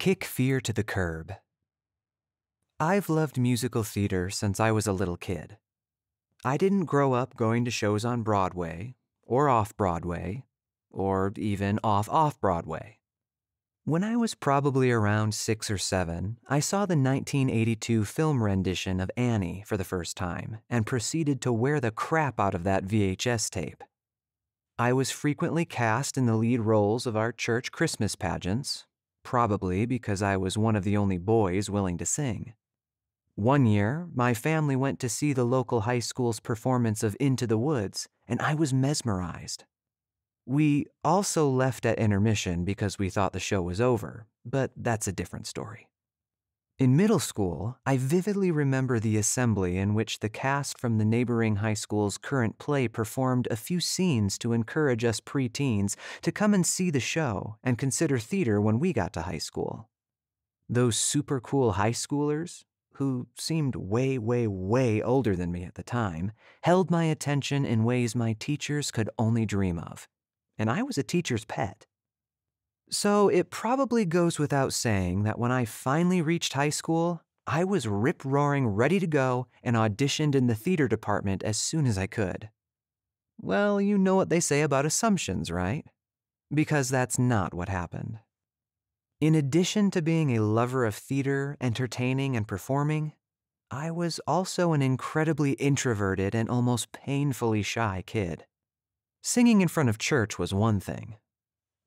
Kick fear to the curb. I've loved musical theater since I was a little kid. I didn't grow up going to shows on Broadway, or off-Broadway, or even off-Broadway. When I was probably around 6 or 7, I saw the 1982 film rendition of Annie for the first time and proceeded to wear the crap out of that VHS tape. I was frequently cast in the lead roles of our church Christmas pageants, probably because I was one of the only boys willing to sing. One year, my family went to see the local high school's performance of Into the Woods, and I was mesmerized. We also left at intermission because we thought the show was over, but that's a different story. In middle school, I vividly remember the assembly in which the cast from the neighboring high school's current play performed a few scenes to encourage us preteens to come and see the show and consider theater when we got to high school. Those super cool high schoolers, who seemed way, way, way older than me at the time, held my attention in ways my teachers could only dream of. And I was a teacher's pet. So it probably goes without saying that when I finally reached high school, I was rip-roaring ready to go and auditioned in the theater department as soon as I could. Well, you know what they say about assumptions, right? Because that's not what happened. In addition to being a lover of theater, entertaining, and performing, I was also an incredibly introverted and almost painfully shy kid. Singing in front of church was one thing.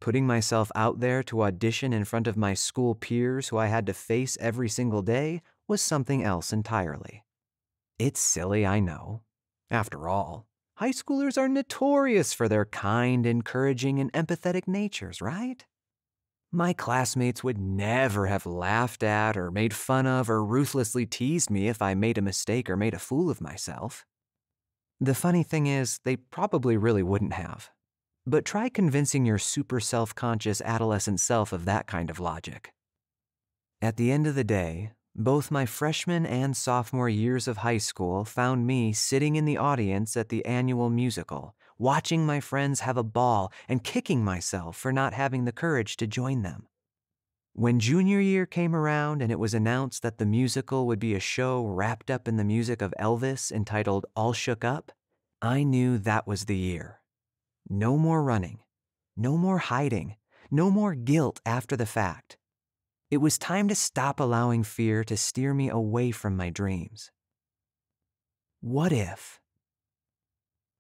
Putting myself out there to audition in front of my school peers who I had to face every single day was something else entirely. It's silly, I know. After all, high schoolers are notorious for their kind, encouraging, and empathetic natures, right? My classmates would never have laughed at or made fun of or ruthlessly teased me if I made a mistake or made a fool of myself. The funny thing is, they probably really wouldn't have. But try convincing your super self-conscious adolescent self of that kind of logic. At the end of the day, both my freshman and sophomore years of high school found me sitting in the audience at the annual musical, watching my friends have a ball and kicking myself for not having the courage to join them. When junior year came around and it was announced that the musical would be a show wrapped up in the music of Elvis entitled All Shook Up, I knew that was the year. No more running, no more hiding, no more guilt after the fact. It was time to stop allowing fear to steer me away from my dreams. What if?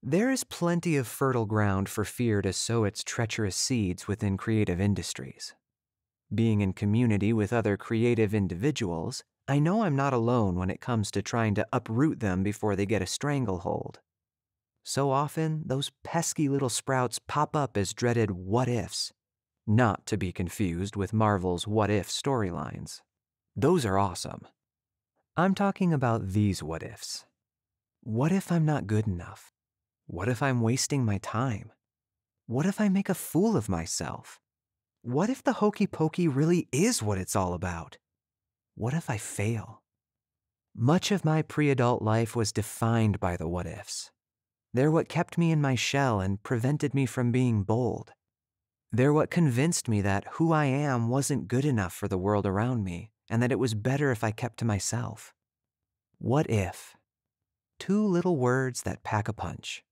There is plenty of fertile ground for fear to sow its treacherous seeds within creative industries. Being in community with other creative individuals, I know I'm not alone when it comes to trying to uproot them before they get a stranglehold. So often, those pesky little sprouts pop up as dreaded what-ifs, not to be confused with Marvel's what-if storylines. Those are awesome. I'm talking about these what-ifs. What if I'm not good enough? What if I'm wasting my time? What if I make a fool of myself? What if the hokey pokey really is what it's all about? What if I fail? Much of my pre-adult life was defined by the what-ifs. They're what kept me in my shell and prevented me from being bold. They're what convinced me that who I am wasn't good enough for the world around me, and that it was better if I kept to myself. What if? Two little words that pack a punch.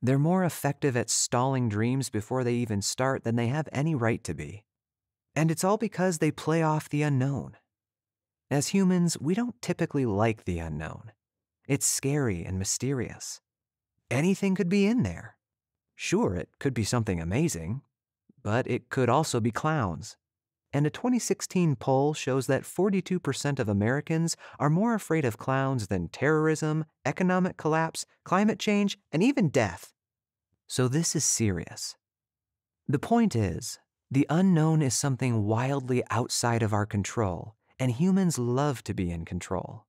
They're more effective at stalling dreams before they even start than they have any right to be. And it's all because they play off the unknown. As humans, we don't typically like the unknown. It's scary and mysterious. Anything could be in there. Sure, it could be something amazing, but it could also be clowns. And a 2016 poll shows that 42% of Americans are more afraid of clowns than terrorism, economic collapse, climate change, and even death. So this is serious. The point is, the unknown is something wildly outside of our control, and humans love to be in control.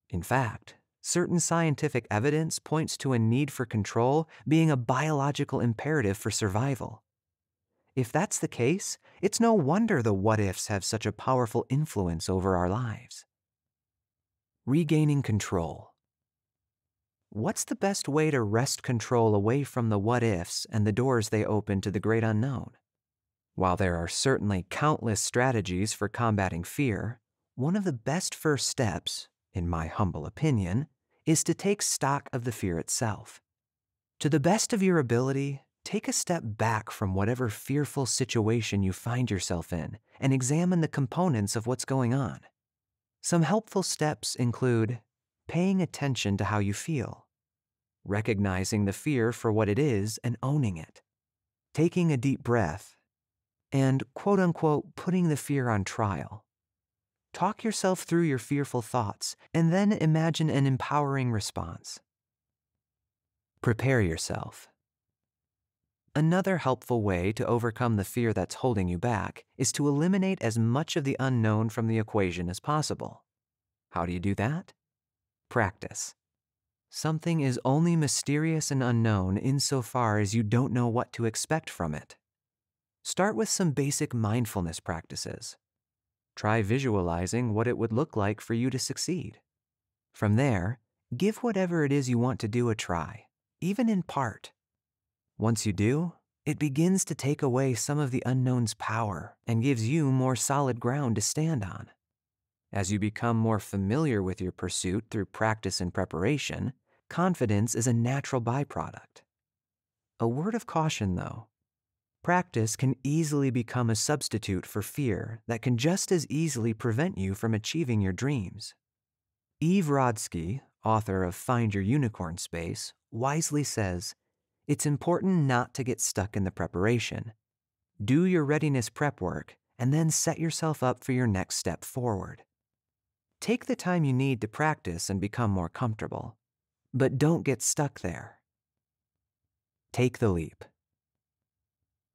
In fact, certain scientific evidence points to a need for control being a biological imperative for survival. If that's the case, it's no wonder the what-ifs have such a powerful influence over our lives. Regaining control. What's the best way to wrest control away from the what-ifs and the doors they open to the great unknown? While there are certainly countless strategies for combating fear, one of the best first steps, in my humble opinion, is to take stock of the fear itself. To the best of your ability, take a step back from whatever fearful situation you find yourself in and examine the components of what's going on. Some helpful steps include paying attention to how you feel, recognizing the fear for what it is and owning it, taking a deep breath, and quote-unquote putting the fear on trial. Talk yourself through your fearful thoughts and then imagine an empowering response. Prepare yourself. Another helpful way to overcome the fear that's holding you back is to eliminate as much of the unknown from the equation as possible. How do you do that? Practice. Something is only mysterious and unknown insofar as you don't know what to expect from it. Start with some basic mindfulness practices. Try visualizing what it would look like for you to succeed. From there, give whatever it is you want to do a try, even in part. Once you do, it begins to take away some of the unknown's power and gives you more solid ground to stand on. As you become more familiar with your pursuit through practice and preparation, confidence is a natural byproduct. A word of caution, though. Practice can easily become a substitute for fear that can just as easily prevent you from achieving your dreams. Eve Rodsky, author of Find Your Unicorn Space, wisely says, "It's important not to get stuck in the preparation. Do your readiness prep work and then set yourself up for your next step forward. Take the time you need to practice and become more comfortable, but don't get stuck there. Take the leap."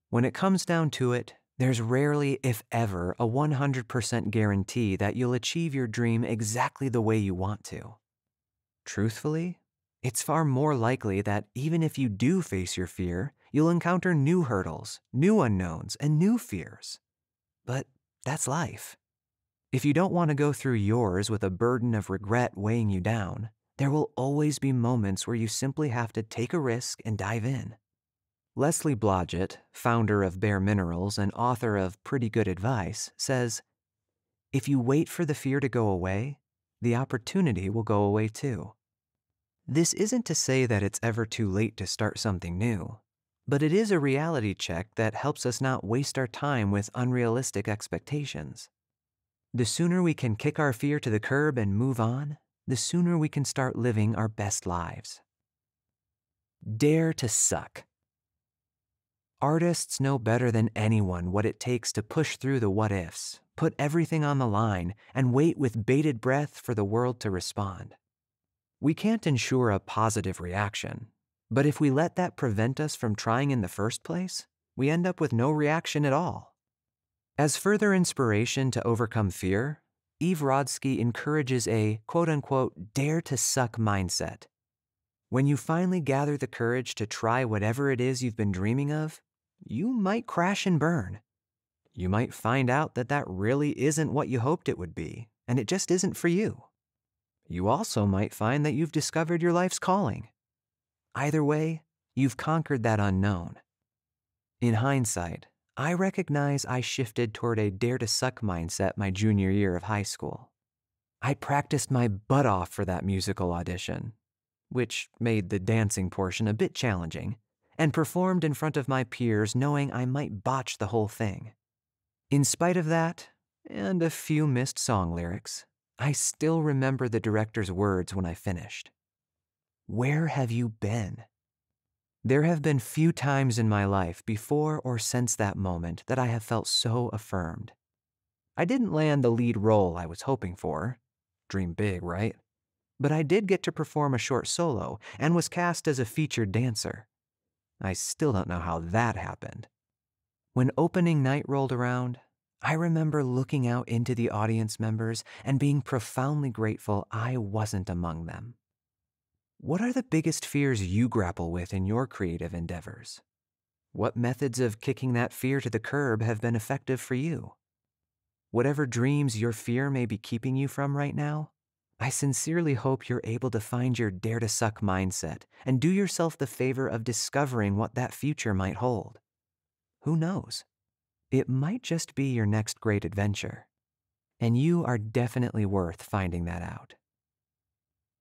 When it comes down to it, there's rarely, if ever, a 100% guarantee that you'll achieve your dream exactly the way you want to. Truthfully, it's far more likely that even if you do face your fear, you'll encounter new hurdles, new unknowns, and new fears. But that's life. If you don't want to go through yours with a burden of regret weighing you down, there will always be moments where you simply have to take a risk and dive in. Leslie Blodgett, founder of Bare Minerals and author of Pretty Good Advice, says, "If you wait for the fear to go away, the opportunity will go away too." This isn't to say that it's ever too late to start something new, but it is a reality check that helps us not waste our time with unrealistic expectations. The sooner we can kick our fear to the curb and move on, the sooner we can start living our best lives. Dare to suck. Artists know better than anyone what it takes to push through the what-ifs, put everything on the line, and wait with bated breath for the world to respond. We can't ensure a positive reaction, but if we let that prevent us from trying in the first place, we end up with no reaction at all. As further inspiration to overcome fear, Eve Rodsky encourages a quote-unquote dare to suck mindset. When you finally gather the courage to try whatever it is you've been dreaming of, you might crash and burn. You might find out that that really isn't what you hoped it would be, and it just isn't for you. You also might find that you've discovered your life's calling. Either way, you've conquered that unknown. In hindsight, I recognize I shifted toward a dare to suck mindset my junior year of high school. I practiced my butt off for that musical audition, which made the dancing portion a bit challenging, and performed in front of my peers knowing I might botch the whole thing. In spite of that, and a few missed song lyrics, I still remember the director's words when I finished. "Where have you been?" There have been few times in my life before or since that moment that I have felt so affirmed. I didn't land the lead role I was hoping for. Dream big, right? But I did get to perform a short solo and was cast as a featured dancer. I still don't know how that happened. When opening night rolled around, I remember looking out into the audience members and being profoundly grateful I wasn't among them. What are the biggest fears you grapple with in your creative endeavors? What methods of kicking that fear to the curb have been effective for you? Whatever dreams your fear may be keeping you from right now, I sincerely hope you're able to find your dare to suck mindset and do yourself the favor of discovering what that future might hold. Who knows? It might just be your next great adventure, and you are definitely worth finding that out.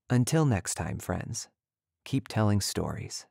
Until next time, friends, keep telling stories.